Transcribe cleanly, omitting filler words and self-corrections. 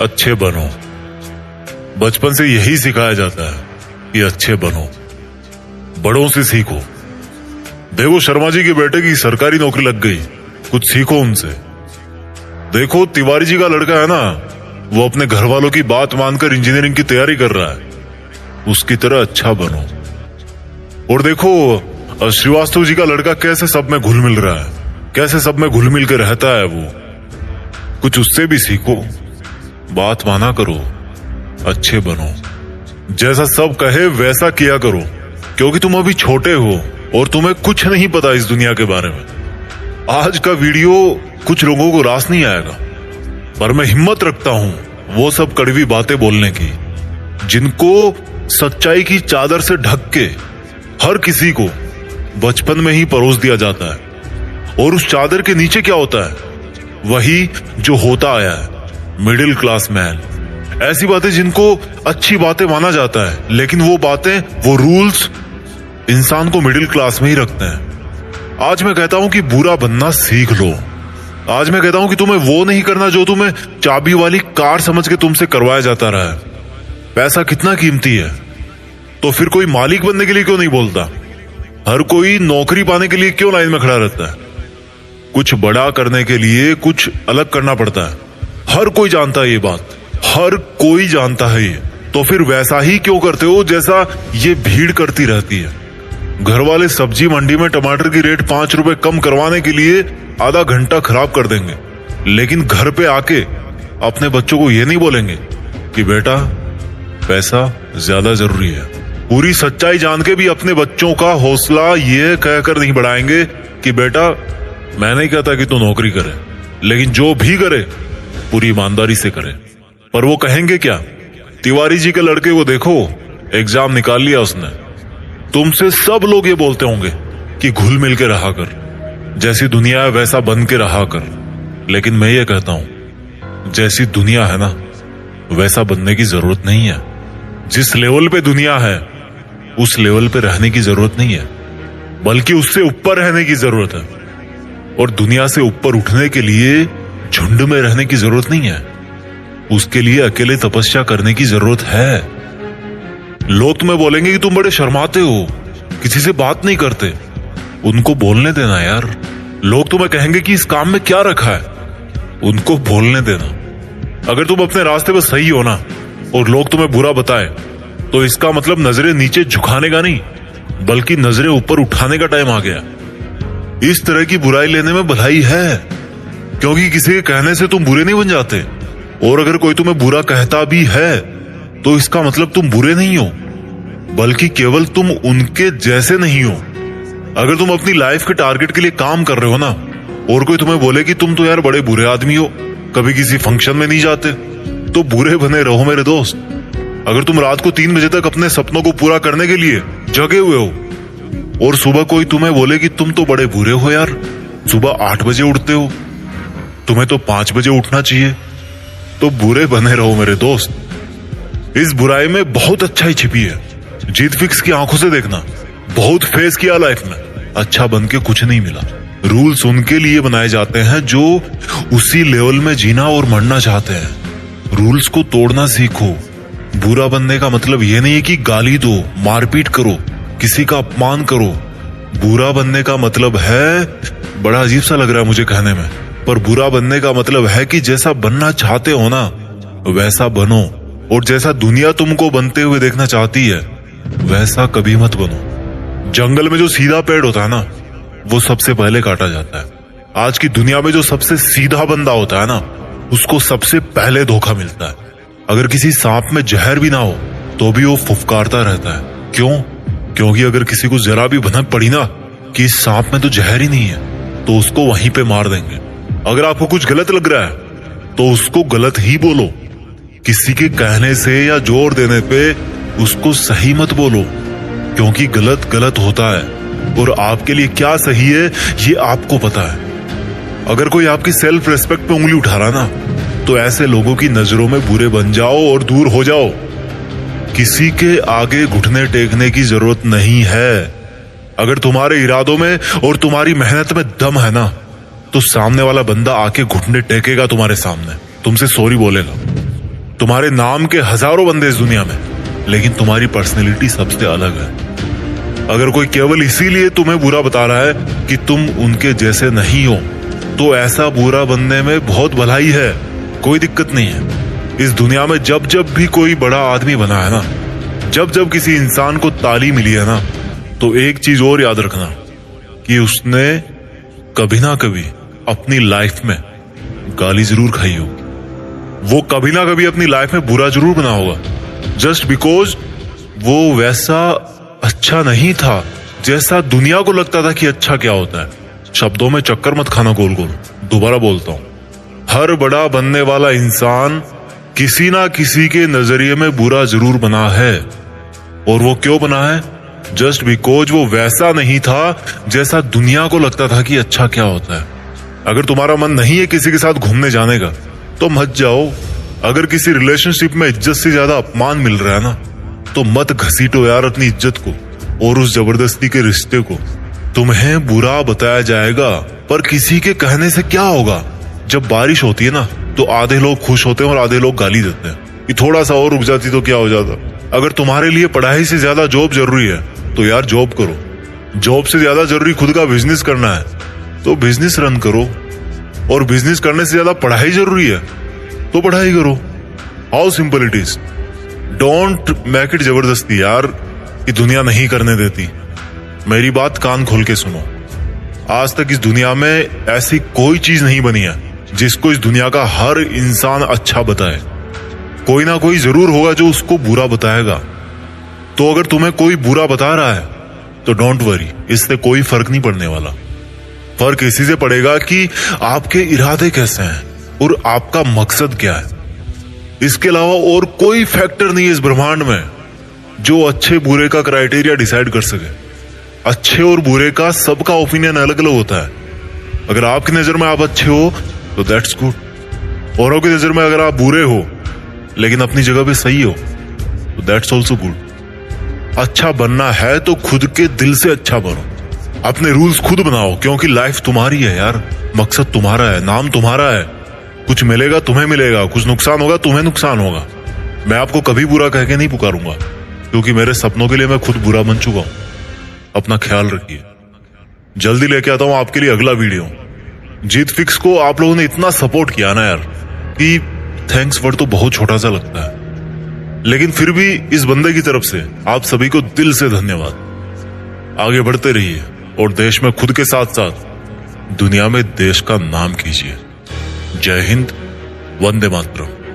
अच्छे बनो। बचपन से यही सिखाया जाता है कि अच्छे बनो, बड़ों से सीखो। देखो शर्मा जी के बेटे की सरकारी नौकरी लग गई, कुछ सीखो उनसे। देखो तिवारी जी का लड़का है ना, वो अपने घर वालों की बात मानकर इंजीनियरिंग की तैयारी कर रहा है, उसकी तरह अच्छा बनो। और देखो श्रीवास्तव जी का लड़का कैसे सब में घुल मिल रहा है, कैसे सब में घुल मिल के रहता है वो, कुछ उससे भी सीखो। बात माना करो, अच्छे बनो, जैसा सब कहे वैसा किया करो, क्योंकि तुम अभी छोटे हो और तुम्हें कुछ नहीं पता इस दुनिया के बारे में। आज का वीडियो कुछ लोगों को रास नहीं आएगा, पर मैं हिम्मत रखता हूं वो सब कड़वी बातें बोलने की, जिनको सच्चाई की चादर से ढक के हर किसी को बचपन में ही परोस दिया जाता है। और उस चादर के नीचे क्या होता है, वही जो होता आया है, मिडिल क्लास मैन। ऐसी बातें जिनको अच्छी बातें माना जाता है, लेकिन वो बातें, वो रूल्स इंसान को मिडिल क्लास में ही रखते हैं। आज मैं कहता हूं कि बुरा बनना सीख लो। आज मैं कहता हूं कि तुम्हें वो नहीं करना जो तुम्हें चाबी वाली कार समझ के तुमसे करवाया जाता रहा है। पैसा कितना कीमती है, तो फिर कोई मालिक बनने के लिए क्यों नहीं बोलता? हर कोई नौकरी पाने के लिए क्यों लाइन में खड़ा रहता है? कुछ बड़ा करने के लिए कुछ अलग करना पड़ता है। हर कोई जानता है ये बात, हर कोई जानता है ये। तो फिर वैसा ही क्यों करते हो जैसा ये भीड़ करती रहती है? घर वाले सब्जी मंडी में टमाटर की रेट 5 रुपए कम करवाने के लिए आधा घंटा खराब कर देंगे, लेकिन घर पे आके अपने बच्चों को ये नहीं बोलेंगे कि बेटा पैसा ज्यादा जरूरी है। पूरी सच्चाई जान के भी अपने बच्चों का हौसला ये कहकर नहीं बढ़ाएंगे कि बेटा मैं नहीं कहता कि तू नौकरी करे, लेकिन जो भी करे पूरी ईमानदारी से करे। पर वो कहेंगे क्या? तिवारी जी के लड़के को देखो, एग्जाम निकाल लिया उसने। तुमसे सब लोग ये बोलते होंगे कि घुल मिल के रहा कर, जैसी दुनिया है वैसा बन के रहा कर। लेकिन मैं ये कहता हूं, जैसी दुनिया है ना वैसा बनने की जरूरत नहीं है। जिस लेवल पे दुनिया है उस लेवल पे रहने की जरूरत नहीं है, बल्कि उससे ऊपर रहने की जरूरत है। और दुनिया से ऊपर उठने के लिए झुंड में रहने की जरूरत नहीं है, उसके लिए अकेले तपस्या करने की जरूरत है। लोग तुम्हें बोलेंगे कि तुम बड़े शर्माते हो, किसी से बात नहीं करते। उनको बोलने देना यार। लोग तुम्हें कहेंगे कि इस काम में क्या रखा है, उनको बोलने देना। अगर तुम अपने रास्ते पर सही हो ना और लोग तुम्हें बुरा बताए, तो इसका मतलब नजरें नीचे झुकाने का नहीं, बल्कि नजरें ऊपर उठाने का टाइम आ गया। इस तरह की बुराई लेने में भलाई है, क्योंकि किसी के कहने से तुम बुरे नहीं बन जाते। और अगर कोई तुम्हें बुरा कहता भी है तो इसका मतलब तुम बुरे नहीं हो, बल्कि केवल तुम उनके जैसे नहीं हो। अगर तुम अपनी लाइफ के टारगेट के लिए काम कर रहे हो ना, और कोई तुम्हें बोले कि तुम तो यार बड़े बुरे आदमी हो, कभी किसी फंक्शन में नहीं जाते, तो बुरे बने रहो मेरे दोस्त। अगर तुम रात को 3 बजे तक अपने सपनों को पूरा करने के लिए जगे हुए हो और सुबह कोई तुम्हें बोले कि तुम तो बड़े बुरे हो यार, सुबह 8 बजे उठते हो, तुम्हें तो 5 बजे उठना चाहिए, तो बुरे बने रहो मेरे दोस्त। इस बुराई में बहुत अच्छाई छिपी है। जीत फिक्स की आंखों से देखना, बहुत फेस किया लाइफ में, अच्छा बन के कुछ नहीं मिला। रूल्स उनके लिए बनाए जाते हैं जो उसी लेवल में जीना और मरना चाहते हैं। रूल्स को तोड़ना सीखो। बुरा बनने का मतलब ये नहीं है कि गाली दो, मारपीट करो, किसी का अपमान करो। बुरा बनने का मतलब है, बड़ा अजीब सा लग रहा है मुझे कहने में, पर बुरा बनने का मतलब है कि जैसा बनना चाहते हो ना वैसा बनो, और जैसा दुनिया तुमको बनते हुए देखना चाहती है वैसा कभी मत बनो। जंगल में जो सीधा पेड़ होता है ना वो सबसे पहले काटा जाता है। आज की दुनिया में जो सबसे सीधा बंदा होता है ना उसको सबसे पहले धोखा मिलता है। अगर किसी सांप में जहर भी ना हो तो भी वो फुफकारता रहता है। क्यों? क्योंकि अगर किसी को जरा भी भनक पड़ी ना कि इस सांप में तो जहर ही नहीं है, तो उसको वहीं पे मार देंगे। अगर आपको कुछ गलत लग रहा है तो उसको गलत ही बोलो। किसी के कहने से या जोर देने पे उसको सही मत बोलो, क्योंकि गलत गलत होता है और आपके लिए क्या सही है ये आपको पता है। अगर कोई आपकी सेल्फ रेस्पेक्ट पे उंगली उठा रहा ना तो ऐसे लोगों की नजरों में बुरे बन जाओ और दूर हो जाओ। किसी के आगे घुटने टेकने की जरूरत नहीं है। अगर तुम्हारे इरादों में और तुम्हारी मेहनत में दम है ना, तो सामने वाला बंदा आके घुटने टेकेगा तुम्हारे सामने, तुमसे सॉरी बोलेगा। तुम्हारे नाम के हजारों बंदे इस दुनिया में, लेकिन तुम्हारी पर्सनैलिटी सबसे अलग है। अगर कोई केवल इसीलिए तुम्हें बुरा बता रहा है कि तुम उनके जैसे नहीं हो, तो ऐसा बुरा बनने में बहुत भलाई है, कोई दिक्कत नहीं है। इस दुनिया में जब जब भी कोई बड़ा आदमी बना है ना, जब जब किसी इंसान को ताली मिली है ना, तो एक चीज और याद रखना कि उसने कभी ना कभी अपनी लाइफ में गाली जरूर खाई होगी। वो कभी ना कभी अपनी लाइफ में बुरा जरूर बना होगा, जस्ट बिकॉज वो वैसा अच्छा नहीं था जैसा दुनिया को लगता था कि अच्छा क्या होता है। शब्दों में चक्कर मत खाना गोल गोल। दोबारा बोलता हूं, हर बड़ा बनने वाला इंसान किसी ना किसी के नजरिए में बुरा जरूर बना है। और वो क्यों बना है? जस्ट बिकॉज वो वैसा नहीं था जैसा दुनिया को लगता था कि अच्छा क्या होता है। अगर तुम्हारा मन नहीं है किसी के साथ घूमने जाने का, तो मत जाओ। अगर किसी रिलेशनशिप में इज्जत से ज्यादा अपमान मिल रहा है ना, तो मत घसीटो यार अपनी इज्जत को और उस जबरदस्ती के रिश्ते को। तुम्हें बुरा बताया जाएगा, पर किसी के कहने से क्या होगा? जब बारिश होती है ना, तो आधे लोग खुश होते हैं और आधे लोग गाली देते हैं कि थोड़ा सा और रुक जाती तो क्या हो जाता। अगर तुम्हारे लिए पढ़ाई से ज्यादा जॉब जरूरी है, तो यार जॉब करो। जॉब से ज्यादा जरूरी खुद का बिजनेस करना है, तो बिजनेस रन करो। और बिजनेस करने से ज्यादा पढ़ाई जरूरी है, तो पढ़ाई करो। How simple it is. Don't make it जबरदस्ती यार, कि दुनिया नहीं करने देती। मेरी बात कान खोल के सुनो। आज तक इस दुनिया में ऐसी कोई चीज नहीं बनी है जिसको इस दुनिया का हर इंसान अच्छा बताए। कोई ना कोई जरूर होगा जो उसको बुरा बताएगा। तो अगर तुम्हें कोई बुरा बता रहा है, तो डोंट वरी, इससे कोई फर्क नहीं पड़ने वाला। फर्क इसी से पड़ेगा कि आपके इरादे कैसे हैं और आपका मकसद क्या है। इसके अलावा और कोई फैक्टर नहीं है इस ब्रह्मांड में जो अच्छे बुरे का क्राइटेरिया डिसाइड कर सके। अच्छे और बुरे का सबका ओपिनियन अलग अलग होता है। अगर आपकी नजर में आप अच्छे हो, तो दैट्स गुड। औरों की नजर में अगर आप बुरे हो लेकिन अपनी जगह पे सही हो, तो दैट्स ऑल्सो गुड। अच्छा बनना है तो खुद के दिल से अच्छा बनो। अपने रूल्स खुद बनाओ, क्योंकि लाइफ तुम्हारी है यार। मकसद तुम्हारा है, नाम तुम्हारा है। कुछ मिलेगा तुम्हें मिलेगा, कुछ नुकसान होगा तुम्हें नुकसान होगा। मैं आपको कभी बुरा कह के नहीं पुकारूंगा, क्योंकि मेरे सपनों के लिए मैं खुद बुरा बन चुका हूं। अपना ख्याल रखिए। जल्दी लेके आता हूं आपके लिए अगला वीडियो। जीत फिक्स को आप लोगों ने इतना सपोर्ट किया ना यार, कि थैंक्स वर्ड तो बहुत छोटा सा लगता है, लेकिन फिर भी इस बंदे की तरफ से आप सभी को दिल से धन्यवाद। आगे बढ़ते रहिए और देश में खुद के साथ साथ दुनिया में देश का नाम कीजिए। जय हिंद, वंदे मातरम।